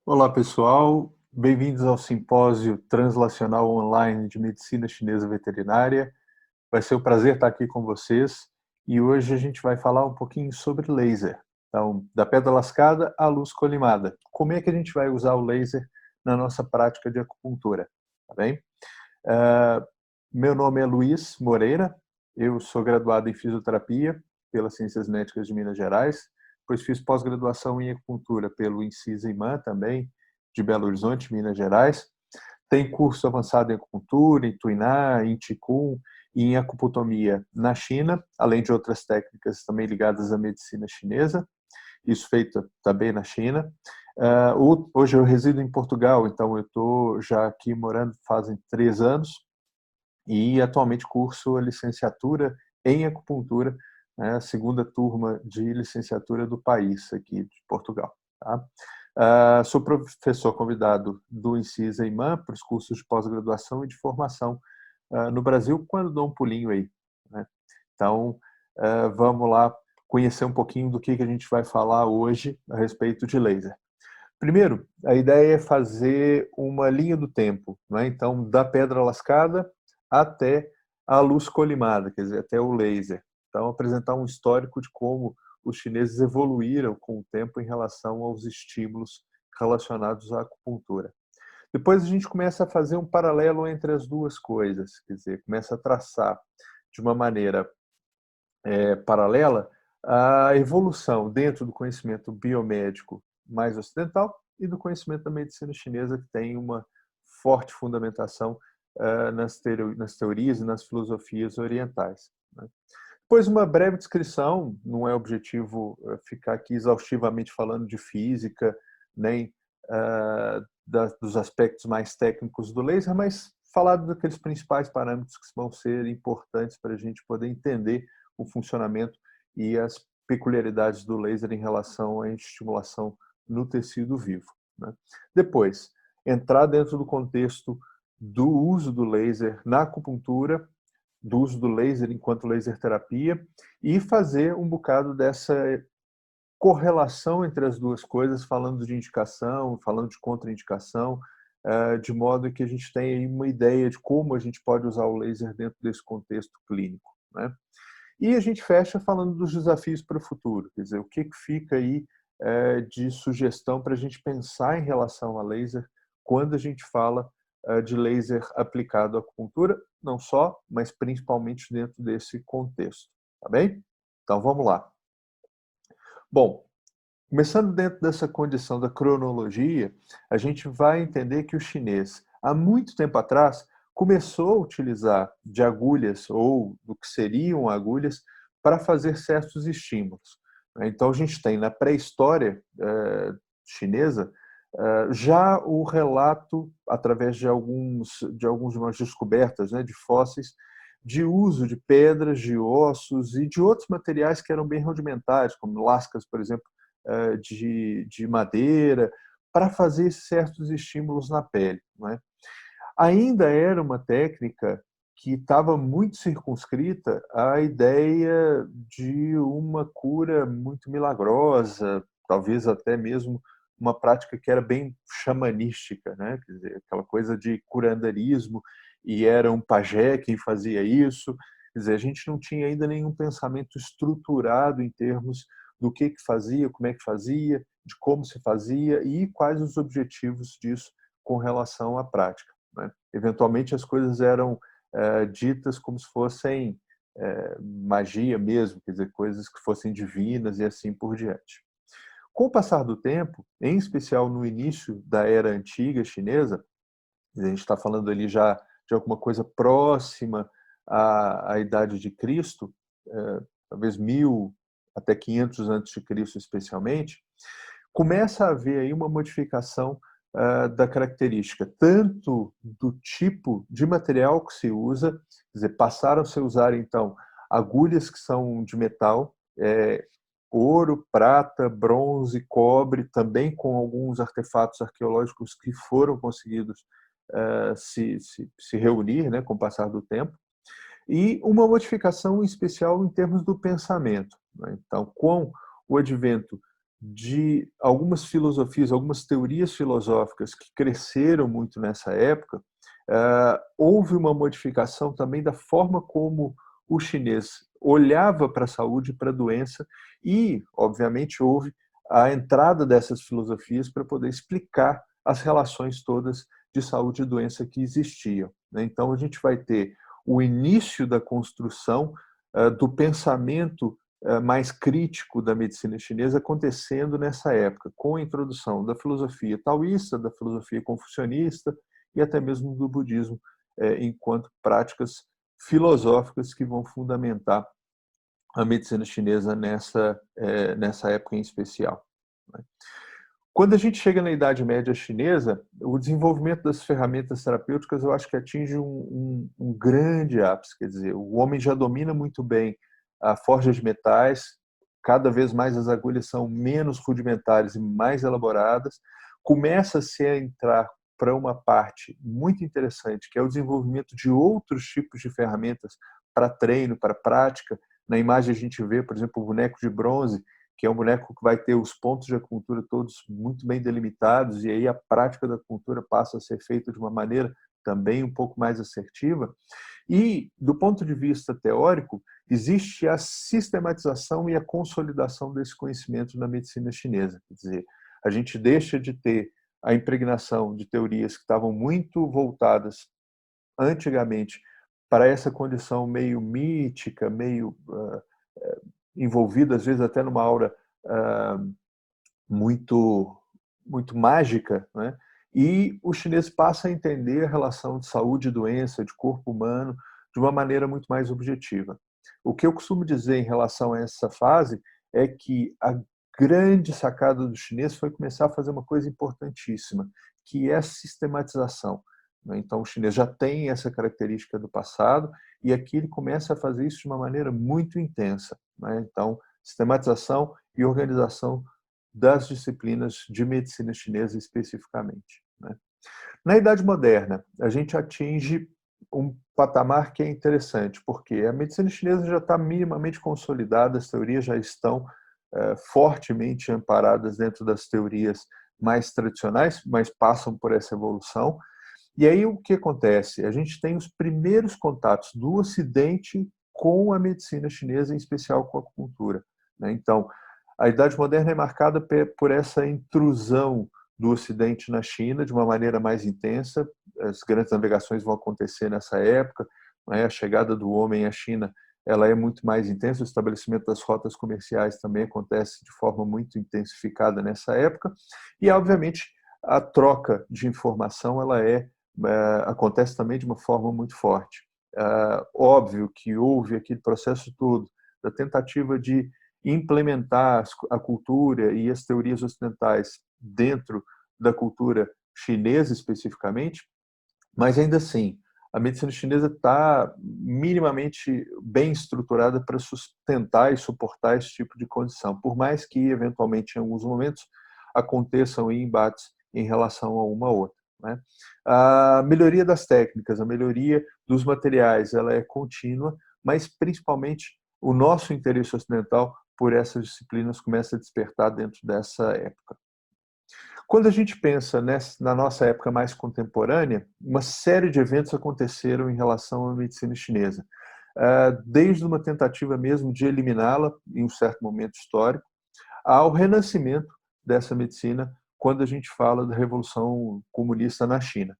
Olá, pessoal. Bem-vindos ao Simpósio Translacional Online de Medicina Chinesa Veterinária. Vai ser um prazer estar aqui com vocês e hoje a gente vai falar um pouquinho sobre laser. Então, da pedra lascada à luz colimada. Como é que a gente vai usar o laser na nossa prática de acupuntura? Tá bem? Uh, Meu nome é Luiz Moreira, eu sou graduado em fisioterapia pelas Ciências Médicas de Minas Gerais, depois fiz pós-graduação em acupuntura pelo INCISA-IMAN também, de Belo Horizonte, Minas Gerais. Tem curso avançado em acupuntura, em Tuiná, em Qigong e em acupuntomia na China, além de outras técnicas também ligadas à medicina chinesa, isso feito também na China. Hoje eu resido em Portugal, então eu estou já aqui morando fazem 3 anos e atualmente curso a licenciatura em acupuntura, né, a segunda turma de licenciatura do país aqui de Portugal. Tá? Sou professor convidado do INCISA IMAN para os cursos de pós-graduação e de formação no Brasil, quando dou um pulinho aí. Né? Então, vamos lá conhecer um pouquinho do que a gente vai falar hoje a respeito de laser. Primeiro, a ideia é fazer uma linha do tempo, né? Então, da pedra lascada até a luz colimada, quer dizer, até o laser. Então, apresentar um histórico de como os chineses evoluíram com o tempo em relação aos estímulos relacionados à acupuntura. Depois a gente começa a fazer um paralelo entre as duas coisas, quer dizer, começa a traçar de uma maneira paralela a evolução dentro do conhecimento biomédico mais ocidental e do conhecimento da medicina chinesa, que tem uma forte fundamentação nas teorias e nas filosofias orientais. Né? Depois, uma breve descrição, não é objetivo ficar aqui exaustivamente falando de física, nem dos aspectos mais técnicos do laser, mas falar daqueles principais parâmetros que vão ser importantes para a gente poder entender o funcionamento e as peculiaridades do laser em relação à estimulação no tecido vivo. Né? Depois, entrar dentro do contexto do uso do laser na acupuntura, do uso do laser enquanto laser terapia e fazer um bocado dessa correlação entre as duas coisas, falando de indicação, falando de contraindicação, de modo que a gente tenha uma ideia de como a gente pode usar o laser dentro desse contexto clínico. Né? E a gente fecha falando dos desafios para o futuro, quer dizer, o que fica aí de sugestão para a gente pensar em relação a laser quando a gente fala de laser aplicado à acupuntura, não só, mas principalmente dentro desse contexto, tá bem? Então vamos lá. Bom, começando dentro dessa condição da cronologia, a gente vai entender que o chinês, há muito tempo atrás, começou a utilizar de agulhas ou do que seriam agulhas para fazer certos estímulos. Então a gente tem na pré-história chinesa já o relato através de algumas descobertas, né, de fósseis, de uso de pedras, de ossos e de outros materiais que eram bem rudimentares, como lascas, por exemplo, de madeira, para fazer certos estímulos na pele. Não é? Ainda era uma técnica que estava muito circunscrita à ideia de uma cura muito milagrosa, talvez até mesmo uma prática que era bem xamanística, né? Quer dizer, aquela coisa de curanderismo, e era um pajé quem fazia isso. Quer dizer, a gente não tinha ainda nenhum pensamento estruturado em termos do que fazia, como é que fazia, de como se fazia e quais os objetivos disso com relação à prática. Né? Eventualmente as coisas eram ditas como se fossem magia mesmo, quer dizer, coisas que fossem divinas e assim por diante. Com o passar do tempo, em especial no início da era antiga chinesa, a gente está falando ali já de alguma coisa próxima à Idade de Cristo, talvez 1000 até 500 antes de Cristo especialmente, começa a haver aí uma modificação da característica, tanto do tipo de material que se usa, quer dizer, passaram -se a usar, então, agulhas que são de metal, ouro, prata, bronze, cobre, também com alguns artefatos arqueológicos que foram conseguidos se reunir, né, com o passar do tempo, e uma modificação especial em termos do pensamento. Né? Então, com o advento de algumas filosofias, algumas teorias filosóficas que cresceram muito nessa época, houve uma modificação também da forma como o chinês olhava para a saúde e para a doença e, obviamente, houve a entrada dessas filosofias para poder explicar as relações todas de saúde e doença que existiam. Então, a gente vai ter o início da construção do pensamento mais crítico da medicina chinesa acontecendo nessa época, com a introdução da filosofia taoísta, da filosofia confucionista e até mesmo do budismo, enquanto práticas filosóficas que vão fundamentar a medicina chinesa nessa época em especial. Quando a gente chega na Idade Média chinesa, o desenvolvimento das ferramentas terapêuticas eu acho que atinge um grande ápice, quer dizer, o homem já domina muito bem a forja de metais, cada vez mais as agulhas são menos rudimentares e mais elaboradas, começa-se a entrar para uma parte muito interessante, que é o desenvolvimento de outros tipos de ferramentas para treino, para prática. Na imagem a gente vê, por exemplo, o boneco de bronze, que é um boneco que vai ter os pontos de acupuntura todos muito bem delimitados, e aí a prática da acupuntura passa a ser feita de uma maneira também um pouco mais assertiva. E, do ponto de vista teórico, existe a sistematização e a consolidação desse conhecimento na medicina chinesa. Quer dizer, a gente deixa de ter a impregnação de teorias que estavam muito voltadas antigamente para essa condição meio mítica, meio envolvida, às vezes até numa aura muito, muito mágica, né? E o chinês passa a entender a relação de saúde e doença, de corpo humano, de uma maneira muito mais objetiva. O que eu costumo dizer em relação a essa fase é que a grande sacada do chinês foi começar a fazer uma coisa importantíssima, que é a sistematização. Então, o chinês já tem essa característica do passado e aqui ele começa a fazer isso de uma maneira muito intensa. Então, sistematização e organização das disciplinas de medicina chinesa especificamente. Na Idade Moderna, a gente atinge um patamar que é interessante, porque a medicina chinesa já está minimamente consolidada, as teorias já estão fortemente amparadas dentro das teorias mais tradicionais, mas passam por essa evolução. E aí o que acontece? A gente tem os primeiros contatos do Ocidente com a medicina chinesa, em especial com a acupuntura. Então, a Idade Moderna é marcada por essa intrusão do Ocidente na China de uma maneira mais intensa. As grandes navegações vão acontecer nessa época. A chegada do homem à China ela é muito mais intensa. O estabelecimento das rotas comerciais também acontece de forma muito intensificada nessa época. E, obviamente, a troca de informação ela acontece também de uma forma muito forte. Óbvio que houve aquele processo todo da tentativa de implementar a cultura e as teorias ocidentais dentro da cultura chinesa especificamente, mas ainda assim, a medicina chinesa está minimamente bem estruturada para sustentar e suportar esse tipo de condição, por mais que, eventualmente, em alguns momentos, aconteçam embates em relação a uma outra. A melhoria das técnicas, a melhoria dos materiais, ela é contínua, mas, principalmente, o nosso interesse ocidental por essas disciplinas começa a despertar dentro dessa época. Quando a gente pensa na nossa época mais contemporânea, uma série de eventos aconteceram em relação à medicina chinesa, desde uma tentativa mesmo de eliminá-la em um certo momento histórico, ao renascimento dessa medicina quando a gente fala da Revolução Comunista na China.